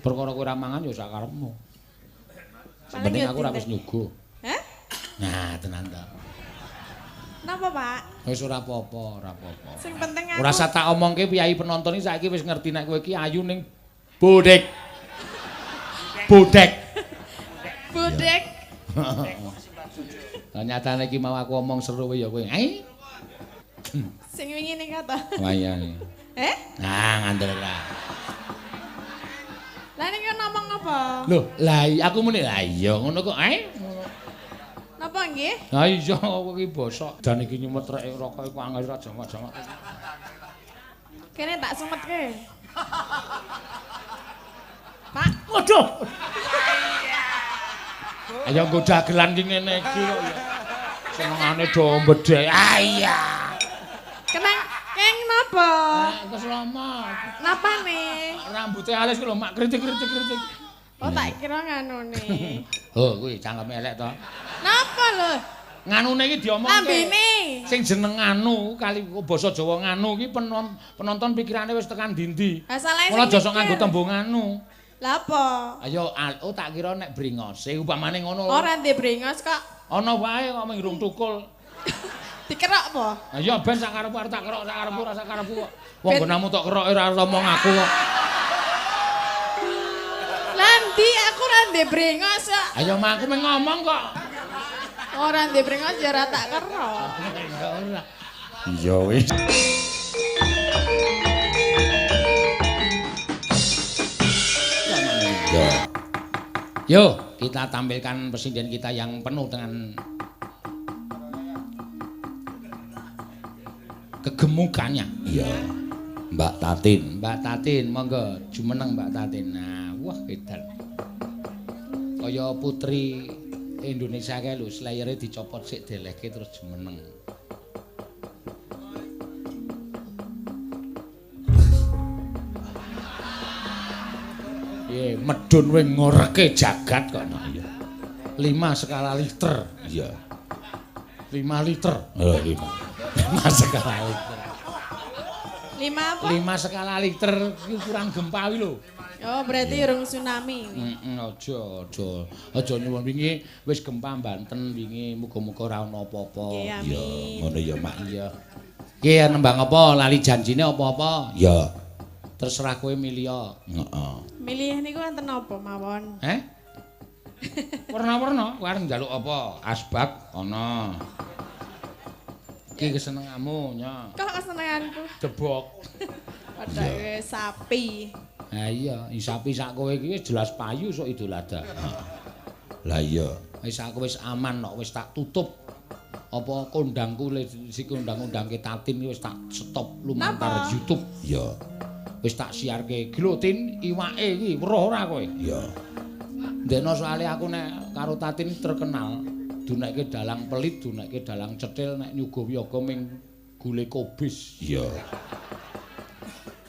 Perkara kowe ora mangan ya sak karepmu. Sebenarnya aku ora wis nyuguh. Hah? Nah, tenan ta. Napa, Pak? Wis ora apa-apa, ora apa-apa. Sing penting aku. Ora usah tak omongke piyai penonton iki saiki wis ngerti nek kowe iki ayu ning bodek. Bodek. Bodek. Lah nyatane iki mau aku omong seru ya kowe. Ai. Sing wingi ning kata. Wayane. Nah, ngandel ora. Lah ning ngomong apa? Loh, lah aku muni lah iya ngono kok ae. Napa nggih? Ha iya kowe iki bosok. Dan iki nyumetreke rokok iku angel ra jangak-jangak. Kene tak sumetke. Pak, Waduh. Ayo nggo dagelan ki ngene iki kok ya. Senengane do mbedhek. Ah iya. Keng napa? Keselamat. Napa nih? Rambute alis ku lho mak kritik-kritik. Oh tak kira nganune. Oh kuwi cangkeme elek to. Napa lho? Nganune iki diomongke. Lambene. Sing jeneng nganu kali basa Jawa nganu iki penonton pikirane wis tekan ndi-ndi. Ha salahe Mula aja sok nganggo tembung nganu. Lah apa? Ayo oh tak kira nek bringose upamane ngono. Ora ndek brengos kok. Ana wae kok mung tukul. Dikerok apa? Lah iya ben sak karepku arep tak kerok sak karepku ora sak karepku kok. Wong nggonamu tok keroke ora ngomong aku kok. Lah ndi aku ora ndek brengos kok. Ayo mak aku mung ngomong kok. Ora ndek brengos ya ora tak kerok. Ora. Iya wis. Yo, kita tampilkan presiden kita yang penuh dengan kegemukannya. Iya. Mbak Tatin, monggo jumeneng Mbak Tatin. Nah, wah edan. Kaya putri Indonesia kae lho, slayere dicopot sik delehke terus jumeneng. Piye medun kowe ngoreke jagat kok. Iya. 5 skala liter. Iya. 5 liter. Oh, 5 skala liter. 5 apa? 5 skala liter iki kurang gempa wi lho. Oh, berarti urung tsunami. Aja nyuwun wingi wis gempa Banten wingi muga-muga ora ana apa-apa. Iya, ngono ya Mak. Iya. Ki nembang apa lali janjine apa-apa? Ya. Terserah kowe milih. Heeh. Milih niku wonten apa mawon? Warna-warna, arep njaluk apa? Asbak ana. Iki kesenenganmu, nya. Kok kesenenganku? Debok. Padahal sapi. Ha iya, sapi sak kowe iki wis jelas payu sok Idul Adha. Lah iya, wis aku wis aman kok wis tak tutup. Apa kondangku si kondang-kondangke Tatin iki wis tak stop lumantar YouTube. Iya. Wis tak siarke glotin iwake iki weruh ora kowe? Iya. Ndekno soalé aku nek karo Tatin terkenal dunekke dalang pelit, dunekke dalang cetil nek nyuguh wiyaga ming gule kobis. Iya.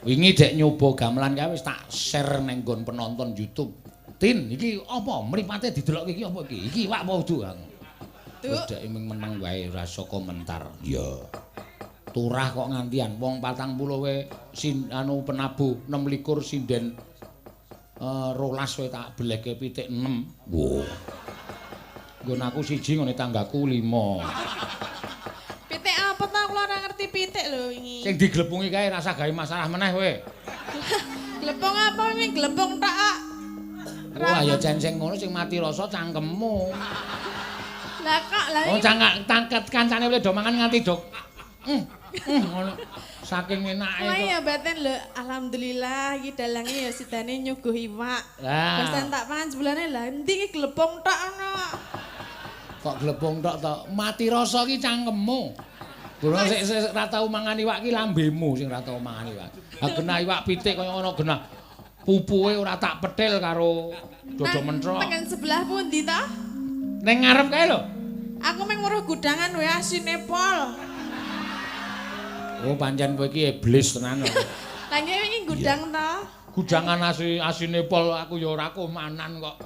Wingi dek nyoba gamelan kae wis tak share ning nggon penonton YouTube. Tin, iki apa? Mripate didelokke iki apa iki? Iki iwak apa udu? Terus dek ming meneng wae ora iso komentar. Iya. Turah kok ngantian wong 40 we anu penabuh 26 sinden 12 we tak beleke pitik 6. Wo. Nggon aku siji ngene tanggaku 5. Pitik apa ta kula ora ngerti pitik lho wingi. Sing diglepungi kae rasa gawe masalah meneh kowe. Glepung apa wingi glepung tok kok. Wah ya jan sing ngono sing mati rasa cangkemmu. Lah kok lah Oh cangkat tangket kancane wis do mangan nganti dok. Ngono. Saking enake kok. kok. Ya batin lho, alhamdulillah iki dalange ya sidane nyuguh iwak. Lah. Wis tak pangan sebulane lah endi iki glepung tok ana. Kok glepung tok to? Mati rasa ki cangkemmu. Gono sik ora tau mangan iwak ki lambemu sing ora tau mangan iwak. Ha genah iwak pitik kaya ngono genah. Pupuhe ora tak petil karo dodo mentrok. Tengen sebelah pundi ta? Ning ngarep kae lho. Aku mung weruh gudangan wae asine pol. Oh pancen kowe iki iblis tenan. Lah nggih wingi gudang ta? Gudangan asine pol aku ya ora komanan kok.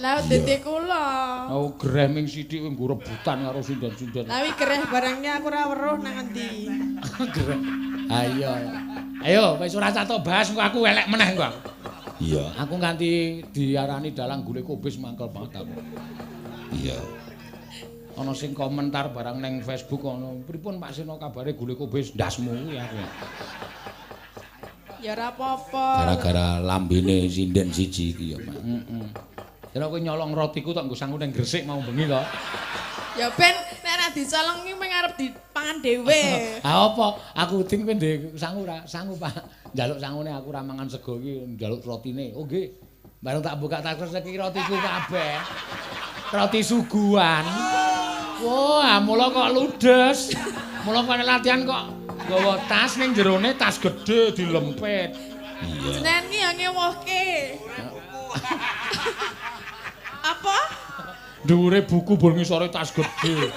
Lah dadi kula. Oh greh ming sithik kowe nggo rebutan karo sinden-sinden. Lah wi gereh barangnya aku ora weruh nang endi. Greh. Ayo. Ayo wis ora catok bahas kok aku elek meneh kok. Iya, aku nganti diarani dalang gule kubis mangkel banget aku. Iya. Ana sing komentar barang neng Facebook ana, "Pripun Pak Sino kabare gule kubis ndasmu kuwi aku." Ya ora apa-apa. Gara-gara lambene sinden siji iki ya, Pak. Heeh. Kira kowe nyolong rotiku tok nggo sangu ning Gresik mau bengi to. Ya ben nek ora dicolong iki mung arep dipangan dhewe. Ah apa? Aku ting kowe ndek sangu ora? Sangu, Pak. Njaluk sangune aku ora mangan sego iki, njaluk rotine. Oh nggih. Bareng tak buka tak iki rotiku kabeh. Roti suguhan. Wah, mula kok ludes. Mula kok latihan kok nggawa tas ning jerone tas gedhe dilempit. Iya. Jenengan iki ya ngewohke. Apa? Dhuwure buku bol ngisore tas gedhe.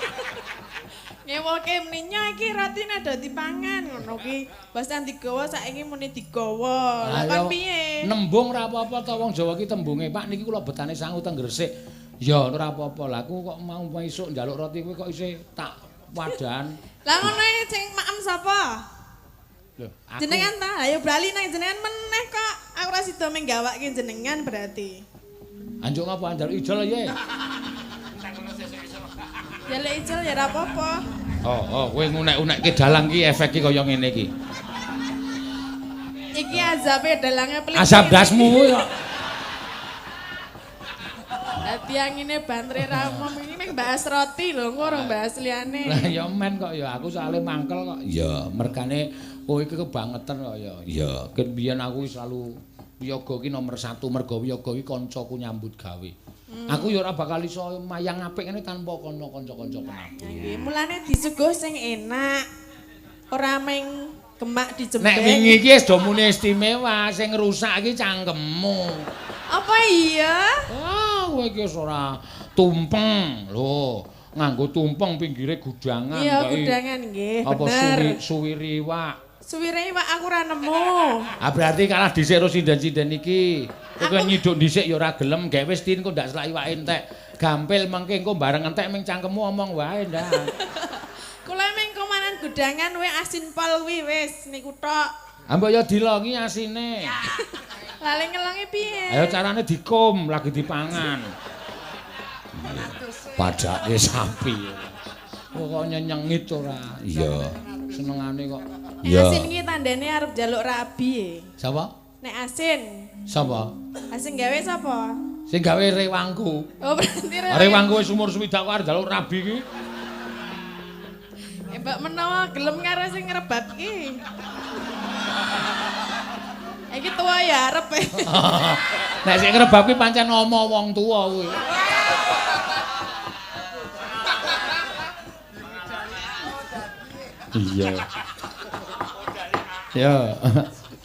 Ngewohke meninya iki rotine do dipangan ngono ki. Basan digawa saiki muni digawa. Lah kon piye? Nembung ora apa-apa to wong Jawa ki tembunge, Pak niki kula betane sangu teng Gresik. Ya ora apa-apa. Lah aku kok mau esuk njaluk roti kuwi kok isih tak wadan. Lah ngono sing maem sapa? Lho, aku Jenengan ta, ayo bali nang jenengan meneh kok. Aku ora sida menggawake jenengan berarti. anjuk ngapa njaluk ijol ya? Ya lek ijol ya ora apa-apa. Oh, kowe ngunek-unekke dalang ki efek ki kaya ngene iki. Iki azabe dalange pelit. Asap dasmu kuwi kok. Tiang ini bantre ramom ini meng bahas roti lho, engko ora bahas liyane. Lah ya men kok ya aku soalnya mangkel kok. Ya mergane kowe iki kebangetan kok ya. Ya, ken biyen aku selalu wiyaga ki nomor 1 mergo wiyaga ki kancaku nyambut gawe. Aku ya ora bakal iso mayang apik ngene tanpa kanca-kanca penabuh. Nggih, mulane disuguh sing enak. Ora meng gemak dijembek. Nek wingi iki wis do muni istimewa, sing rusak iki cangkemmu. Apa iya? Kowe iki wis ora tumpeng lho, nganggo tumpeng pinggire gudangan Iya, gudangan nggih, apa bener. suwiri iwak. Suwire Pak aku ora nemu. Ah berarti kalah dhisik karo sinden-sinden iki. Kowe nyiduk dhisik ya ora gelem, gawe wis tin kok ndak selak iwake entek. Gampil mengke engko bareng entek ming cangkemmu omong wae ndak. Kula meng komanan gudangan we asin pol kuwi wis niku tok. Ah mbok ya dilongi asine. Lali ngelongi piye? Ayo carane dikum lagi dipangan. Padake sapi. Kok nyenyengit ora? Iya. Senengane kok. Nek asin iki tandane arep njaluk rabi. Sapa? Nek asin. Sapa? Asin gawe sapa? Sing gawe rewangku. Oh berarti Rewangku wis umur swidak kok arep njaluk rabi iki. Mbak menawa gelem karo sing ngrebab iki. Iki tuwa ya arep. Nek sing ngrebab ki pancen ngomong wong tuwa kuwi. Iya. Yo.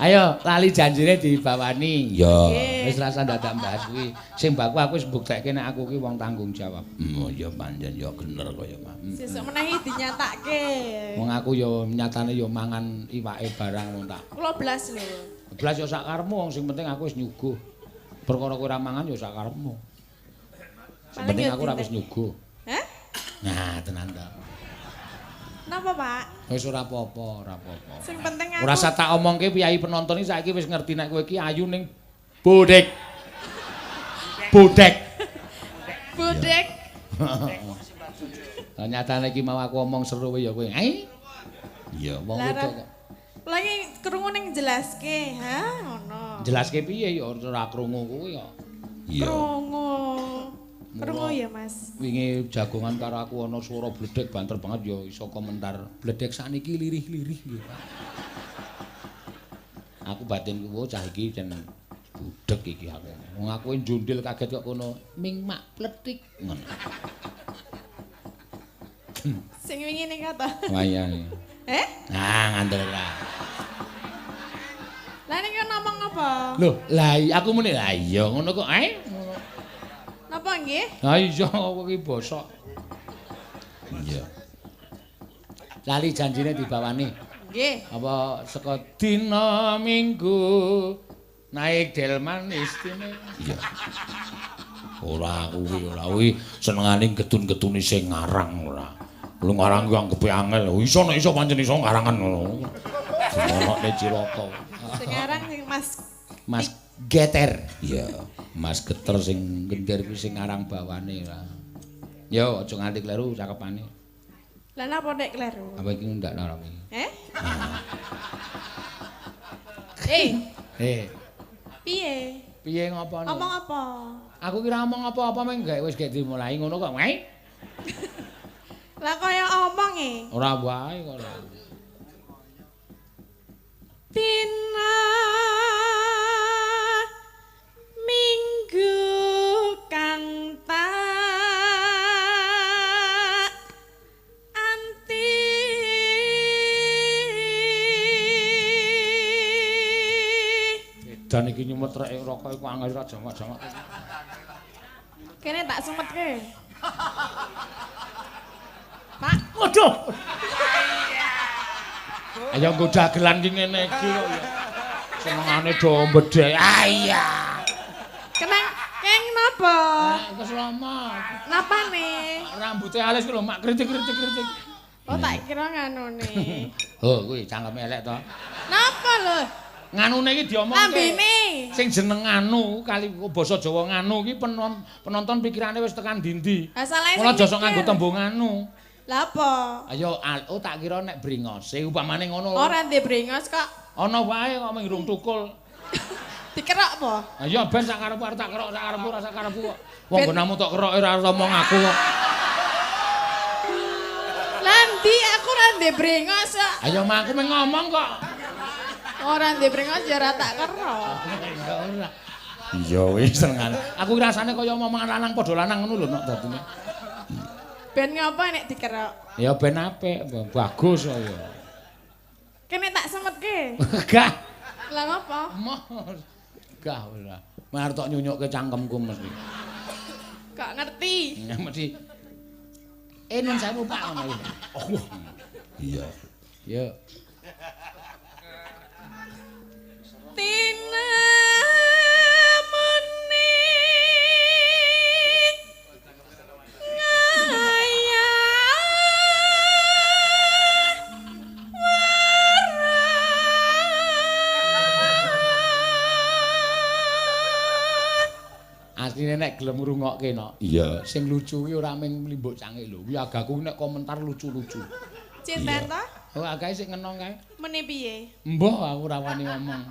Ayo lali janjine dibawani. Yo, wis rasa dadak mbahas kuwi. Sing baku aku wis mbuktekke nek aku ki wong tanggung jawab. Oh ya pancen ya bener kaya mah. Sesuk menehi dinyatake. Wong aku ya nyatane ya mangan iwake barang wong tak. Kula blas lho. Blas ya sak karepmu wong sing penting aku wis nyuguh. Perkara kowe ora mangan ya sak karepmu. Sing penting aku ora wis nyuguh. Hah? Nah, tenan ta. Napa, Pak? Wis ora apa-apa, ora apa-apa. Sing penting aku Ora usah tak omongke piyayi penonton iki saiki wis ngerti nek kowe iki ayu ning bodek. Bodek. bodek. Lah nyatane iki mau aku omong seru ya kowe. Iya, wong wedok kok. Lagi krungu ning jelaske, ha ngono. Jelaske piye ya ora krungu kuwi ya. Iya. Krungu. Krungu ya, Mas. Wingi jagongan karo aku ana swara bledek banter banget ya iso komentar bledek sakniki lirih-lirih nggih, Pak. Aku batinku wo cah iki jen budek iki aku. Wong aku njundil kaget kok kono ming mak pletik ngono. Sing wingi ning kata. Wayane. Nah, ngandel ra. Lah ning ngomong apa? Loh, lah aku muni lah iya ngono kok ngono. Napa nggih? Ha iya kok iki bosok. Iya. Lali janjine dibawani. Nggih. Apa saka dina Minggu naik delman istine. Iya. Ora kuwi senengane getun-getune sing ngarang ora. Lu ngarang ku anggepe angel. Iso nek iso pancen iso ngarangan ngono. Ono nek Ciraka. Sing ngarang sing Mas Geter. Iya, Mas Geter sing gendir kuwi sing arang bawane lah. Yo aja nganti kleru cakepane. Lah napa nek kleru? Apa iki ndak lara iki? Piye? Piye ngopone? Ngomong apa? Aku kira ngomong apa-apa meng wis gak dimulai ngono kok. Lah kaya omong Ora wae kok. Dina minggu kang tak anti Dan iki nyumet rek rokok iku angel ra jamak-jamak. Kene tak sumetke. Pak, waduh. Ayo nggo dagelan ki ngene iki kok ya. Senengane do mbedhe. Iya. Kenang keng napa? Iku selamat. Napane? Rambuté alis ku lho mak kritik-kritik. Oh tak kira nganone. Oh kuwi cangkeme elek to. Napa lho? Nganune iki diomongke. Lambene. Sing jeneng nganu kali basa Jawa nganu iki penonton pikirane wis tekan ndi-ndi. Ha salah sing. Ora jasa nganggo tembung nganu. Lah apa? Ayo tak kira nek bringose upamane ngono. Ora ndek brengos kok. Ana wae kok mung rung tukul. Dikerok apa? Ayo ben sak karepku arep tak kerok sak karepku ora sak karepku kok. Wong gonamu tok keroke ora ngomong aku kok. Lah ndi aku ora ndek brengos kok. Ayo mak aku mung ngomong kok. Ora ndek brengos ya ora tak kerok. Ora. Iya wis senengane. Aku rasane kaya omongan lanang padha lanang ngono lho nek dadine. Ben ngapa nek dikerok? Ya ben apik, bagus kok ya. Kene tak semetke. Gah. Lah ngapa? Gah ora. Marep tok nyunyukke cangkemku mesti. Gak ngerti. Ya mesti. Nun sewu Pak ngono iki. Oh. Iya. Ya. Tina asline nek gelem ngrungokke no. Iya. Sing lucu kuwi ora mung mlimbuk cangik lho. Kuwi agaku nek komentar lucu-lucu. Cinten ta? Oh, agae sik ngenong kae. Mene piye? Mbah aku ora wani ngomong.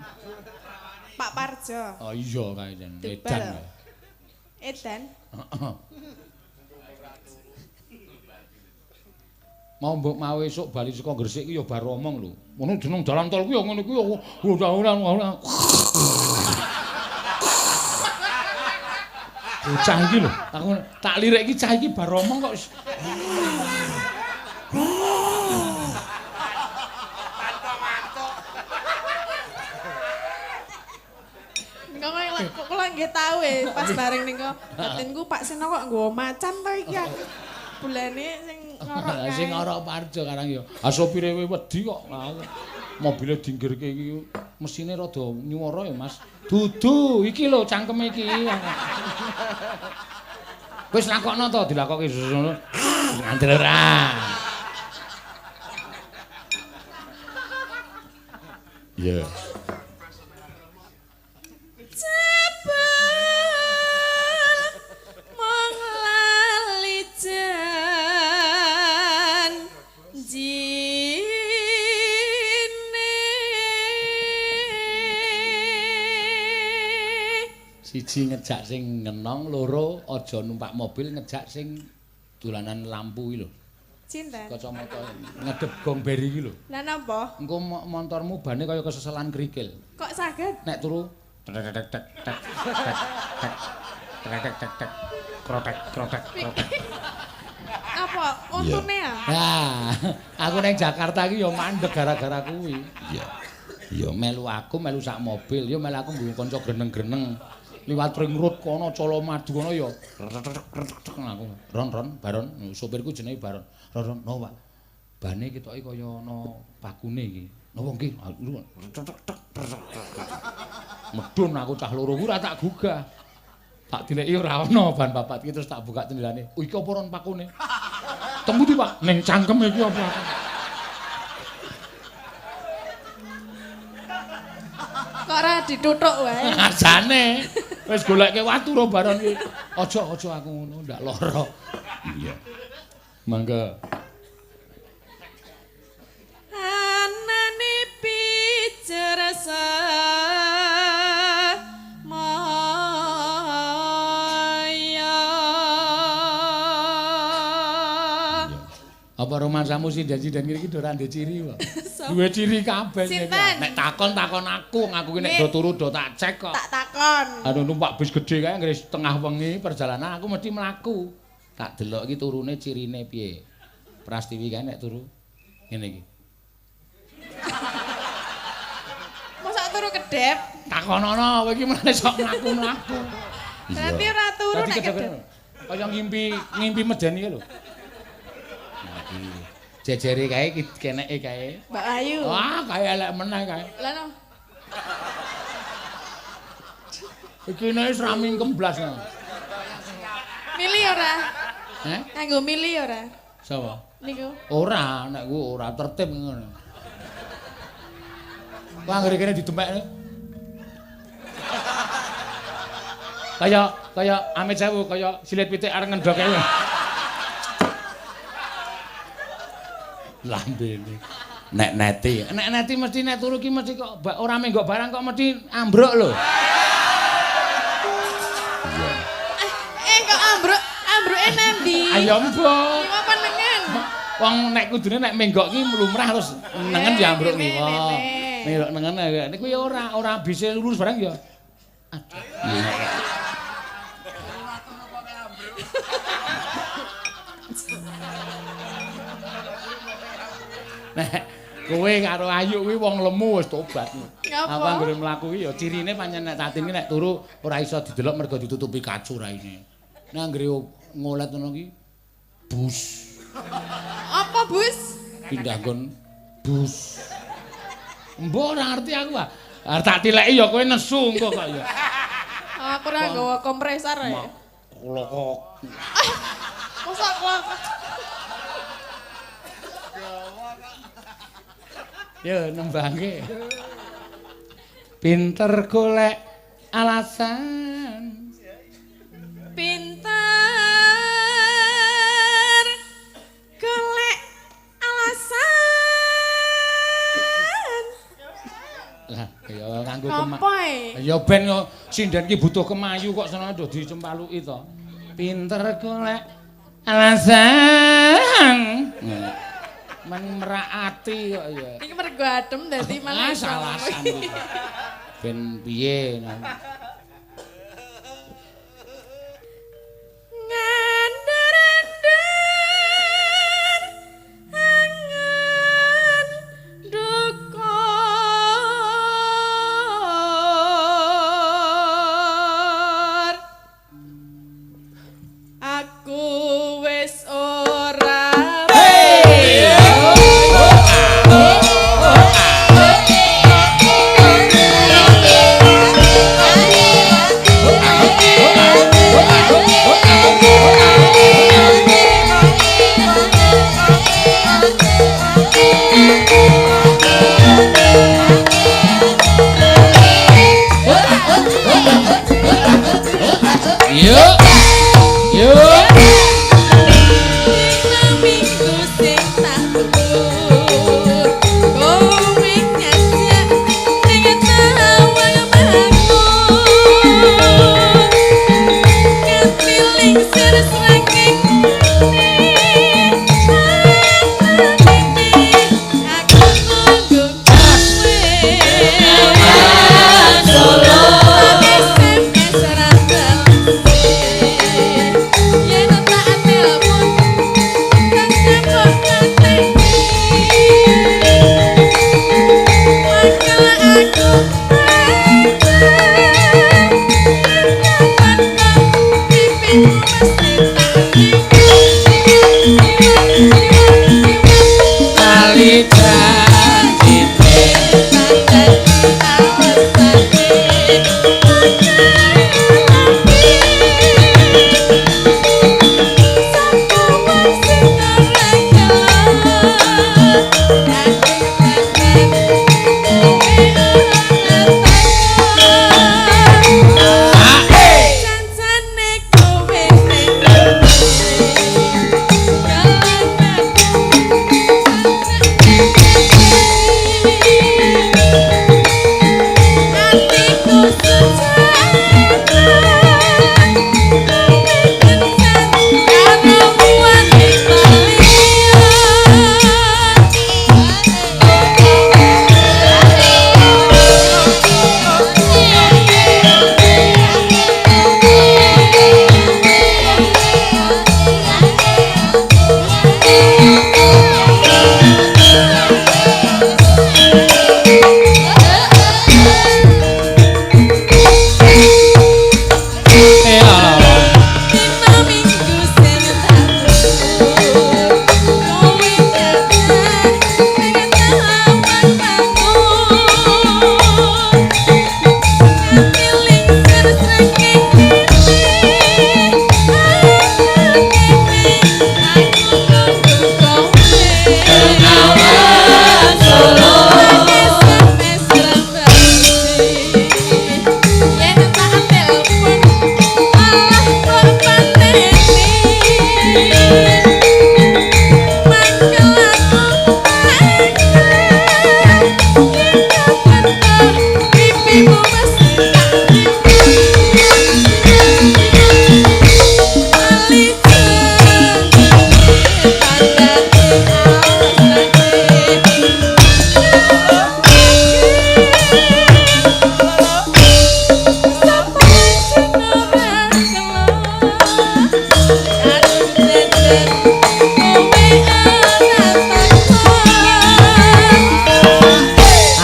Pak Parjo. Oh iya kae jan. Edan. Edan. Mau mbok mau esuk bali saka Gresik ki ya bar omong lho. Ngono jeneng dalan tol ku ya ngono ku ya ora. Bocah iki lho, aku tak lirik iki cah iki bar omong kok. Kok kula nggih tau pas bareng ning kok batinku Pak Seno kok nggo macan to iki. Bulane sing ngorok kae. Sing ngorok Parjo karang ya. Ha sopire wedi kok. Mobile dinggirke iki mesine rada nyuwara ya, Mas. Dudu, iki lho cangkeme iki. Wis lakokno to dilakokke ngono. Ngandel ora. Iya. Siji ngejak sing ngenong, loro aja numpak mobil ngejak sing dolanan lampu iki lho. Cinten. Kacamata ngedep gong beri iki lho. Lah napa? Engko montormu bane kaya keseselan krikil. Kok saged? Nek turu tek tek tek tek tek tek tek krotek krotek krotek. Apa untune ya? Nah, aku nang Jakarta iki ya mandeg gara-gara kuwi. Iya. Ya melu aku melu sak mobil, ya melu aku nggo kanca greneng-greneng. Liwat ring road kono Colomadu kono ya aku ron baron sopirku jenenge Baron ron no Pak bane ketoke kaya ana bakune iki napa nggih medun aku cah loro ku ora tak gugah tak dileki ora ana ban papat iki terus tak buka jendelane iki apa ron pakune temu di Pak ning cangkem iki apa kok Ora dituthuk wae. Ajane wis goleke watu ro baron iki. Aja aku ngono, ndak lara. Iya. Mangga. Anane picerasa apa romansamu sindan-sindan kiri iki ora ndek ciri kok. Duwe ciri kabeh iki. Nek takon aku, ngaku ki nek do turu do tak cek kok. Tak takon. Anu numpak bis gedhe kae nggris tengah wengi perjalanan aku mesti mlaku. Tak delok iki turune cirine piye. Prastiwi kae nek turu ngene iki. Mosok turu kedep. Takonono kowe iki meneh sok mlaku-mlaku. Berarti ora turu nek kedep. Kaya ngimpi medeni lho. Jejere kae keneke kae. Mbak Ayu. Wah, kae elek meneh kae. Lah no. Iki nek wis ramingkem blas. Milih ora? Heh? Kanggo milih ora? Sapa? Niku. Ora, nek ku ora tertib ngono. Wah, anggere kene ditempekne. Kaya Amit Sewu, kaya silit pitik areng ngendhok kae. Lambene. Nek neti mesti nek turu ki mesti kok ora menggok barang kok mesti ambruk lho. Iya. Kok ambruke nendi? Ayo mbok. Kiwa panengen. Wong nek kudune nek menggok ki lumrah terus nengen ya ambruk kiwa. Nek nengen niku ya ora bisa lurus barang ya. Aduh. Nek kowe karo Ayu kuwi wong lemu wis tobat. Apa anggere mlaku iki ya cirine pancen nek Tatin ki nek turu ora iso didelok mergo ditutupi kacu raine. Nek anggere ngolet ngono ki bus. Apa bus? Pindah nggon bus. Mbok ora ngerti aku ah. Arep tak tileki ya kowe nesu engko kok ya. Aku ora nggawa kompresor ya. Klokok. Mosok klokok. Ya nembangke. Pinter golek alasan. Pinter golek alasan. Lah, ya kanggo kemayu. Ya ben yo sinden ki butuh kemayu kok seneng do dicempaluki to. Pinter golek alasan. Men merakati kok ya. Iki mergo adem dadi malah alasan iki. Ben piye Ngandar-andar angen dukur aku wis ora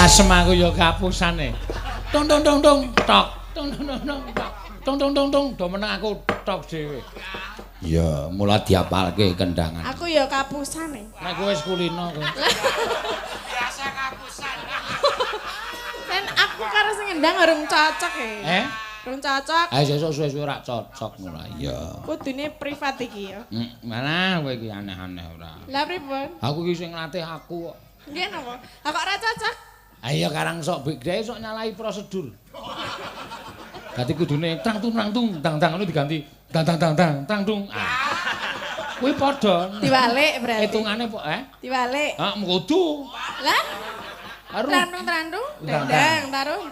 Asem aku ya kapusane. Tung tung tung tung tok. Tung tung tung tung tok. Tung tung tung tung do meneng aku tok dhewe. Ya, mula diapalke kendangan. Aku ya kapusane. Nek kowe wis kulino kowe. Biasa kapusan. Kan aku karo sing ngendang urung cocok e. Urung cocok. Ayo sesuk suwe-suwe rak cocok ngono. Iya. Kudune privat iki ya. Mana kowe iki aneh-aneh ora. Lah pripun? Aku iki sing nglatih aku kok. Nggih napa? Lah kok ora cocok? Ayo karang sok bigdae sok nyalahi prosedur. Dadi kudune tang tung tang ngono diganti tang tung. Kuwi padha. Diwalik berarti. Hitungane kok Diwalik. Heeh, kudu. Lah Karo Trandung, dendang, taruh.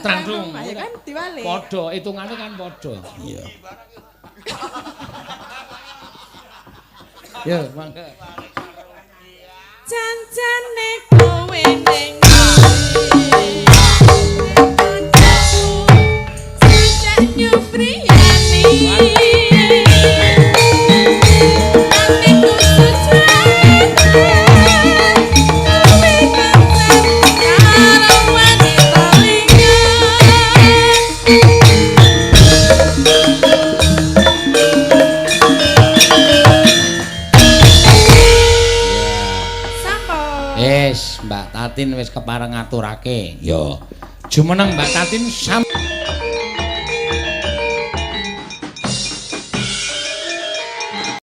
trandung. Ya kan diwalik. Padha, hitungane kan padha. Iya. Ya, mangga. Jancane kowe ning sejak nyupriyani atiku sujane kowe karo wanita Mbak Tatin wis kepareng ngaturake. Yo. Jumeneng Mbak Tatin